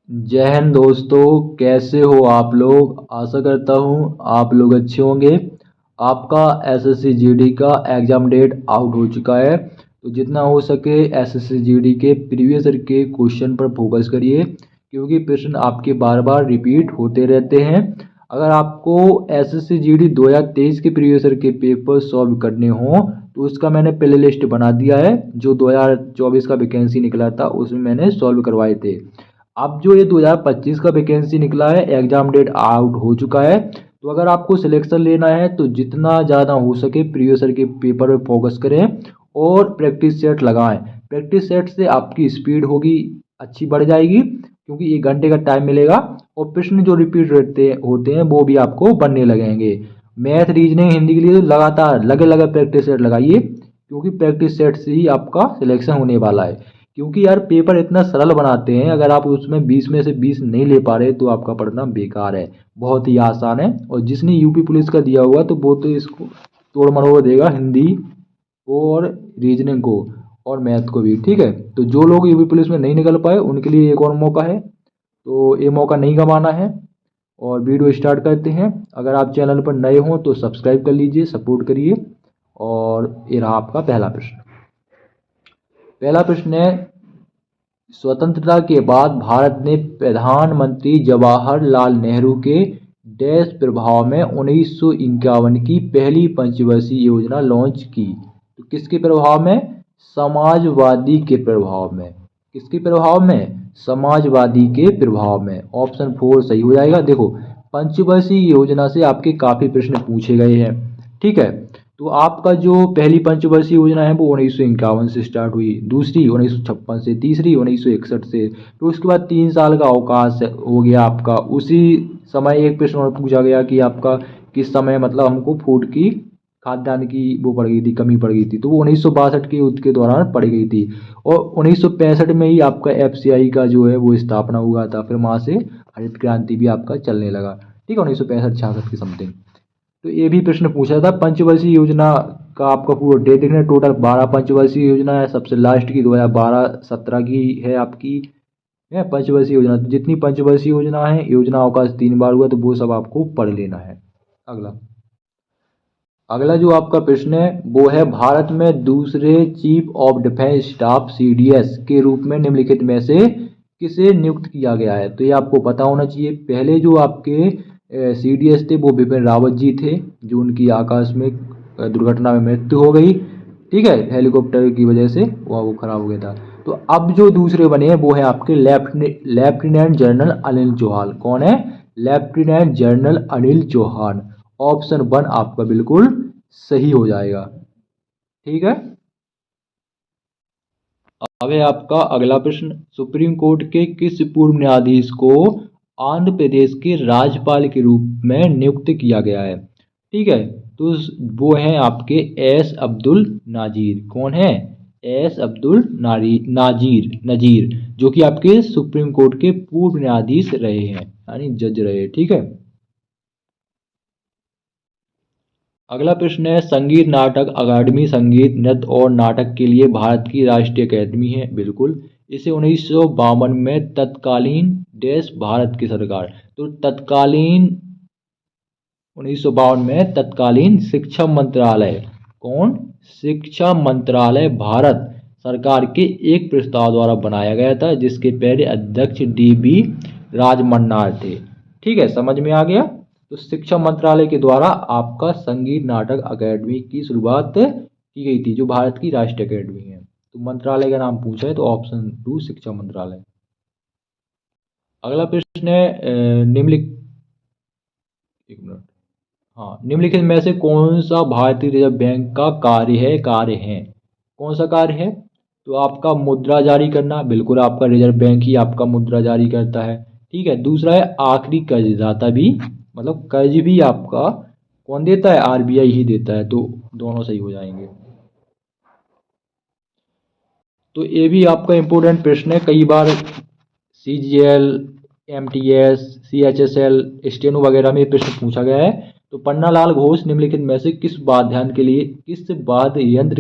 जय हिंद दोस्तों। कैसे हो आप लोग? आशा करता हूँ आप लोग अच्छे होंगे। आपका एसएससी जीडी का एग्ज़ाम डेट आउट हो चुका है, तो जितना हो सके एसएससी जीडी के प्रीवियस ईयर के क्वेश्चन पर फोकस करिए, क्योंकि प्रश्न आपके बार बार रिपीट होते रहते हैं। अगर आपको एसएससी जीडी 2023 के प्रीवियस ईयर के पेपर सॉल्व करने हों तो उसका मैंने प्ले लिस्ट बना दिया है। जो 2024 का वैकेंसी निकला था उसमें मैंने सॉल्व करवाए थे। अब जो ये 2025 का वैकेंसी निकला है, एग्जाम डेट आउट हो चुका है। तो अगर आपको सिलेक्शन लेना है तो जितना ज़्यादा हो सके प्रीवियस ईयर के पेपर पे फोकस करें और प्रैक्टिस सेट लगाएं। प्रैक्टिस सेट से आपकी स्पीड होगी, अच्छी बढ़ जाएगी, क्योंकि 1 घंटे का टाइम मिलेगा और प्रश्न जो रिपीट रहते होते हैं वो भी आपको बनने लगेंगे। मैथ, रीजनिंग, हिंदी के लिए तो लगातार लगे लगे प्रैक्टिस सेट लगाइए, क्योंकि प्रैक्टिस सेट से ही आपका सिलेक्शन होने वाला है। क्योंकि यार पेपर इतना सरल बनाते हैं, अगर आप उसमें 20 में से 20 नहीं ले पा रहे तो आपका पढ़ना बेकार है। बहुत ही आसान है, और जिसने यूपी पुलिस का दिया हुआ तो वो तो इसको तोड़ मरोड़ देगा, हिंदी और रीजनिंग को और मैथ को भी। ठीक है, तो जो लोग यूपी पुलिस में नहीं निकल पाए उनके लिए एक और मौका है, तो ये मौका नहीं गंवाना है। और वीडियो स्टार्ट करते हैं। अगर आप चैनल पर नए हों तो सब्सक्राइब कर लीजिए, सपोर्ट करिए। और ये रहा आपका पहला प्रश्न। पहला प्रश्न है, स्वतंत्रता के बाद भारत ने प्रधानमंत्री जवाहरलाल नेहरू के डैश प्रभाव में 1951 की पहली पंचवर्षीय योजना लॉन्च की। तो किसके प्रभाव में? समाजवादी के प्रभाव में। किसके प्रभाव में? समाजवादी के प्रभाव में। ऑप्शन 4 सही हो जाएगा। देखो, पंचवर्षीय योजना से आपके काफ़ी प्रश्न पूछे गए हैं। ठीक है, तो आपका जो पहली पंचवर्षीय योजना है वो 1951 से स्टार्ट हुई, दूसरी 1956 से, तीसरी 1961 से। तो उसके बाद 3 साल का अवकाश हो गया आपका। उसी समय एक प्रश्न और पूछा गया कि आपका किस समय मतलब हमको फूड की, खाद्यान्न की वो पड़ गई थी, कमी पड़ गई थी, तो वो 1962 के युद्ध के दौरान पड़ गई थी। और 1965 में ही आपका एफसीआई का जो है वो स्थापना हुआ था। फिर वहाँ से हरित क्रांति भी आपका चलने लगा। ठीक है, 1965-66 के समथिंग। तो ये भी प्रश्न पूछा था। पंचवर्षीय योजना का आपका पूरा डेट देखना, टोटल 12 पंचवर्षीय योजना है। सबसे लास्ट की 2012-17 की है आपकी, है पंचवर्षीय योजना। तो जितनी पंचवर्षीय योजना है, योजना अवकाश 3 बार हुआ, तो वो सब आपको पढ़ लेना है। अगला अगला जो आपका प्रश्न है वो है, भारत में दूसरे chief of defence staff CDS के रूप में निम्नलिखित में से किसे नियुक्त किया गया है? तो ये आपको पता होना चाहिए। पहले जो आपके सीडीएस थे वो बिपिन रावत जी थे, जो उनकी आकाश में दुर्घटना में मृत्यु हो गई। ठीक है, हेलीकॉप्टर की वजह से वो खराब हो गया था। तो अब जो दूसरे बने हैं वो है आपके लेफ्टिनेंट जनरल अनिल चौहान। कौन है? Lieutenant general Anil Chauhan. Option 1 आपका बिल्कुल सही हो जाएगा। ठीक है, अब है आपका अगला प्रश्न, सुप्रीम कोर्ट के किस पूर्व न्यायाधीश को आंध्र प्रदेश के राज्यपाल के रूप में नियुक्त किया गया है? ठीक है, तो वो हैं आपके एस अब्दुल नाजीर। कौन है? एस अब्दुल नजीर, जो कि आपके सुप्रीम कोर्ट के पूर्व न्यायाधीश रहे हैं, यानी जज रहे। ठीक है, अगला प्रश्न है, संगीत नाटक अकादमी संगीत, नृत्य और नाटक के लिए भारत की राष्ट्रीय अकादमी है। बिल्कुल। इसे 1952 में तत्कालीन देश भारत की सरकार, तो तत्कालीन 1952 में तत्कालीन शिक्षा मंत्रालय, कौन? शिक्षा मंत्रालय भारत सरकार के एक प्रस्ताव द्वारा बनाया गया था, जिसके पहले अध्यक्ष डीबी राजमन्नार थे। ठीक है, समझ में आ गया। तो शिक्षा मंत्रालय के द्वारा आपका संगीत नाटक अकेडमी की शुरुआत की गई थी, जो भारत की राष्ट्रीय अकेडमी है। तो मंत्रालय का नाम पूछा है तो ऑप्शन 2 शिक्षा मंत्रालय। अगला प्रश्न है, निम्नलिखित, एक मिनट, हाँ, निम्नलिखित में से कौन सा भारतीय रिजर्व बैंक का कार्य है? कौन सा कार्य है? तो आपका मुद्रा जारी करना, बिल्कुल आपका रिजर्व बैंक ही आपका मुद्रा जारी करता है। ठीक है, दूसरा है आखिरी कर्जदाता भी, मतलब कर्ज भी आपका कौन देता है? आरबीआई ही देता है। तो दोनों सही हो जाएंगे। तो ये भी आपका इम्पोर्टेंट प्रश्न है, कई बार सीजीएल, एमटीएस, सीएचएसएल, स्टेनो वगैरह में प्रश्न पूछा गया है। तो पन्नालाल घोष निम्नलिखित में से किस वाद्य यंत्र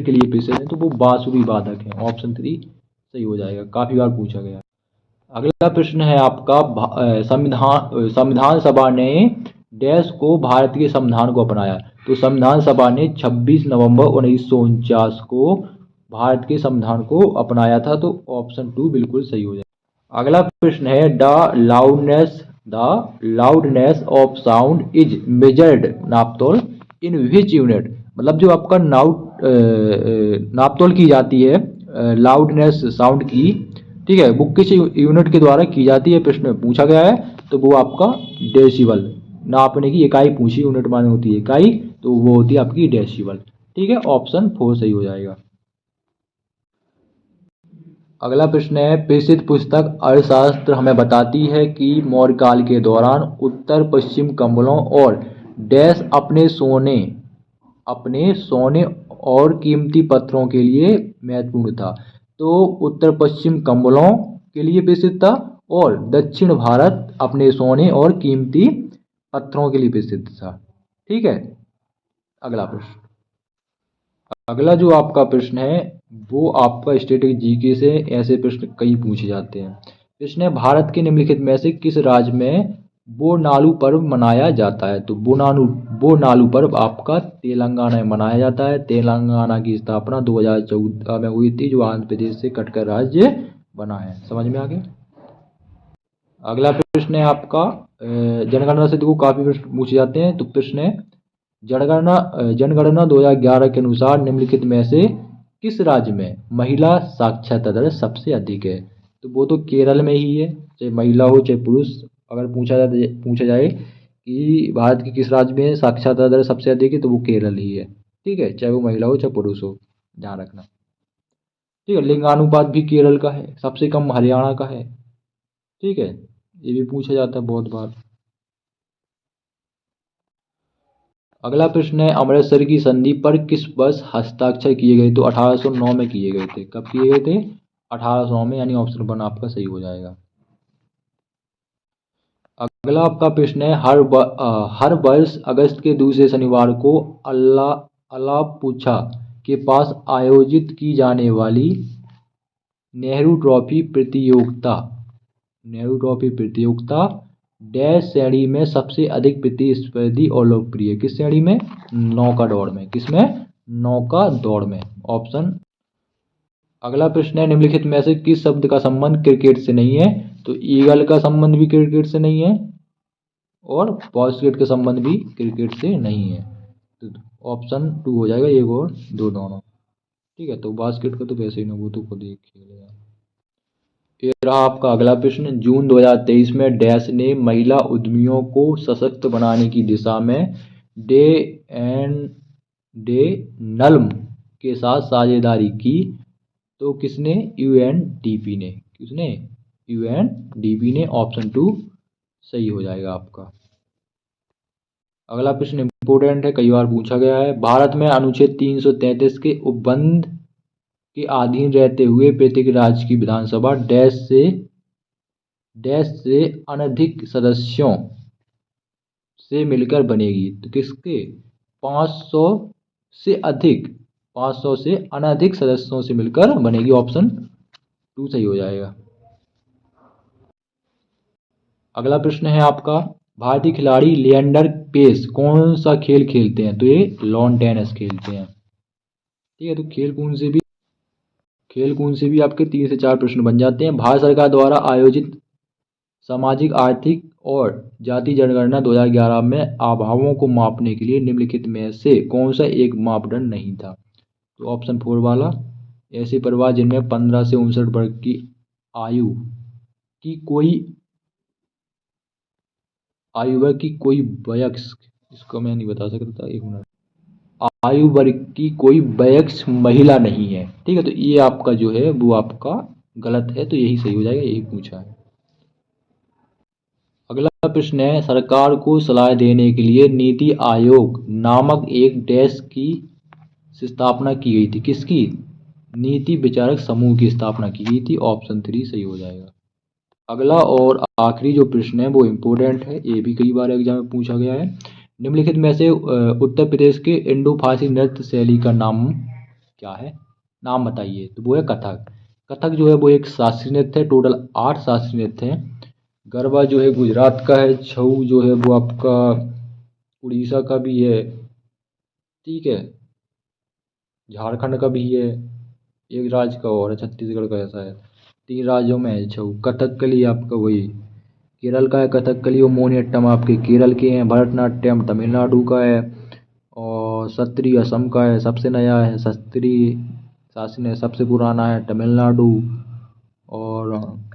के लिए प्रसिद्ध है? तो वो बांसुरी वादक है। ऑप्शन 3 सही हो जाएगा, काफी बार पूछा गया। अगला प्रश्न है आपका संविधान सभा ने डैश को भारत के संविधान को अपनाया। तो संविधान सभा ने 26 नवंबर 1949 को भारत के संविधान को अपनाया था। तो ऑप्शन 2 बिल्कुल सही हो जाएगा। अगला प्रश्न है the loudness of sound is measured नापतोल इन विच यूनिट। मतलब जो आपका नापतोल की जाती है लाउडनेस साउंड की, ठीक है, वो किस यूनिट के द्वारा की जाती है, प्रश्न में पूछा गया है। तो वो आपका डेसिबल, नापने की इकाई पूछी, यूनिट माने होती है इकाई, तो वो होती है आपकी डेसिबल। ठीक है, ऑप्शन 4 सही हो जाएगा। अगला प्रश्न है प्रसिद्ध पुस्तक अर्थशास्त्र हमें बताती है कि मौर्य काल के दौरान उत्तर पश्चिम कंबलों और डैश अपने सोने और कीमती पत्थरों के लिए महत्वपूर्ण था। तो उत्तर पश्चिम कंबलों के लिए प्रसिद्ध था और दक्षिण भारत अपने सोने और कीमती पत्थरों के लिए प्रसिद्ध था। ठीक है, अगला प्रश्न। अगला जो आपका प्रश्न है वो आपका स्टैटिक जीके से ऐसे प्रश्न कई पूछे जाते हैं। प्रश्न है भारत के निम्नलिखित में से किस राज्य में बोनालू पर्व मनाया जाता है। तो बोनालू पर्व आपका तेलंगाना में मनाया जाता है। तेलंगाना की स्थापना 2014 में हुई थी, जो आंध्र प्रदेश से कटकर राज्य बना है। समझ में आ गया। अगला प्रश्न है आपका जनगणना से देखो काफी प्रश्न पूछे जाते हैं। तो प्रश्न है जनगणना 2011 के अनुसार निम्नलिखित में से किस राज्य में महिला साक्षरता दर सबसे अधिक है। तो वो तो केरल में ही है, चाहे महिला हो चाहे पुरुष। अगर पूछा जाए कि भारत के किस राज्य में साक्षरता दर सबसे अधिक है, तो वो केरल ही है। ठीक है, चाहे वो महिला हो चाहे पुरुष हो, ध्यान रखना। ठीक है, लिंगानुपात भी केरल का है, सबसे कम हरियाणा का है। ठीक है, ये भी पूछा जाता है बहुत बार। अगला प्रश्न है अमृतसर की संधि पर किस वर्ष हस्ताक्षर किए गए। तो 1809 में किए गए थे। कब किए गए थे? 1809 में, यानी ऑप्शन 1 आपका सही हो जाएगा। अगला आपका प्रश्न है हर वर्ष अगस्त के दूसरे शनिवार को अलापुझा के पास आयोजित की जाने वाली नेहरू ट्रॉफी प्रतियोगिता डैश श्रेणी में सबसे अधिक प्रतिस्पर्धी और लोकप्रिय। किस श्रेणी में? नौका दौड़ में। किसमें? नौका दौड़ में। ऑप्शन। अगला प्रश्न है निम्नलिखित में से किस शब्द का संबंध क्रिकेट से नहीं है। तो ईगल का संबंध भी क्रिकेट से नहीं है और बास्केट का संबंध भी क्रिकेट से नहीं है। तो ऑप्शन 2 हो जाएगा, 1 और 2 दोनों। ठीक है, तो बास्केट का तो वैसे ही ना, वो तो खुद ही खेलेगा। ये रहा आपका अगला प्रश्न। जून 2023 में डैश ने महिला उद्यमियों को सशक्त बनाने की दिशा में डे एंड डे नल्म के साथ साझेदारी की। तो किसने? यूएनडीपी ने। किसने? यूएनडीपी ने। ऑप्शन 2 सही हो जाएगा आपका। अगला प्रश्न इंपोर्टेंट है, कई बार पूछा गया है। भारत में अनुच्छेद 333 के उपबंध के अधीन रहते हुए प्रत्येक राज्य की विधानसभा डैश से अनधिक सदस्यों से मिलकर बनेगी। तो किसके? 500 से अधिक, 500 से अनधिक सदस्यों से मिलकर बनेगी। ऑप्शन 2 सही हो जाएगा। अगला प्रश्न है आपका भारतीय खिलाड़ी लिएंडर पेस कौन सा खेल खेलते हैं। तो ये लॉन टेनिस खेलते हैं। ठीक है, तो खेल कूद से भी आपके 3 से 4 प्रश्न बन जाते हैं। भारत सरकार द्वारा आयोजित सामाजिक आर्थिक और जाति जनगणना 2011 में अभावों को मापने के लिए निम्नलिखित में से कौन सा एक मापदंड नहीं था। तो ऑप्शन 4 वाला, ऐसे परिवार जिनमें 15 से 59 वर्ष की आयु वर्ग की कोई वयस्क, इसको मैं नहीं बता सकता, 1 मिनट, आयु वर्ग की कोई वयस्क महिला नहीं है। ठीक है, तो ये आपका जो है वो आपका गलत है, तो यही सही हो जाएगा, यही पूछा है। अगला प्रश्न है सरकार को सलाह देने के लिए नीति आयोग नामक एक डैश की स्थापना की गई थी। किसकी? नीति विचारक समूह की स्थापना की गई थी। ऑप्शन 3 सही हो जाएगा। अगला और आखिरी जो प्रश्न है वो इम्पोर्टेंट है, ये भी कई बार एग्जाम में पूछा गया है। निम्नलिखित में से उत्तर प्रदेश के इंडो फारसी नृत्य शैली का नाम क्या है? नाम बताइए। तो वो है कथक। कथक जो है वो एक शास्त्रीय नृत्य है, टोटल 8 शास्त्रीय नृत्य हैं। गरबा जो है गुजरात का है, छऊ जो है वो आपका उड़ीसा का भी है, ठीक है, झारखंड का भी है, एक राज्य का और है, छत्तीसगढ़ का ऐसा है, 3 राज्यों में है छऊ। कथकली आपका वही केरल का है, कथकली और मोहिनीअट्टम आपके केरल के हैं, भरतनाट्यम तमिलनाडु का है, और सत्रिय असम का है, सबसे नया है सत्रिय शास्त्रीय सबसे पुराना है तमिलनाडु, और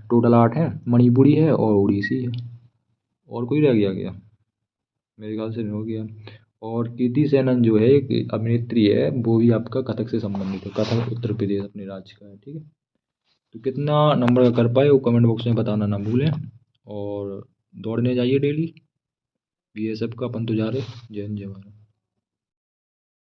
टोटल 8 हैं, मणिपुरी है और उड़ीसी है। और कोई रह गया क्या? मेरे ख्याल से नहीं हो गया। और कीर्ति सेनन जो है एक अभिनेत्री है, वो भी आपका कथक से संबंधित है, कथक उत्तर प्रदेश अपने राज्य का है, ठीक है। तो कितना नंबर का कर पाए वो कमेंट बॉक्स में बताना ना भूलें, और दौड़ने जाइए डेली, बीएसएफ का अपन तो जा रहे। जय हिंद जय भारत।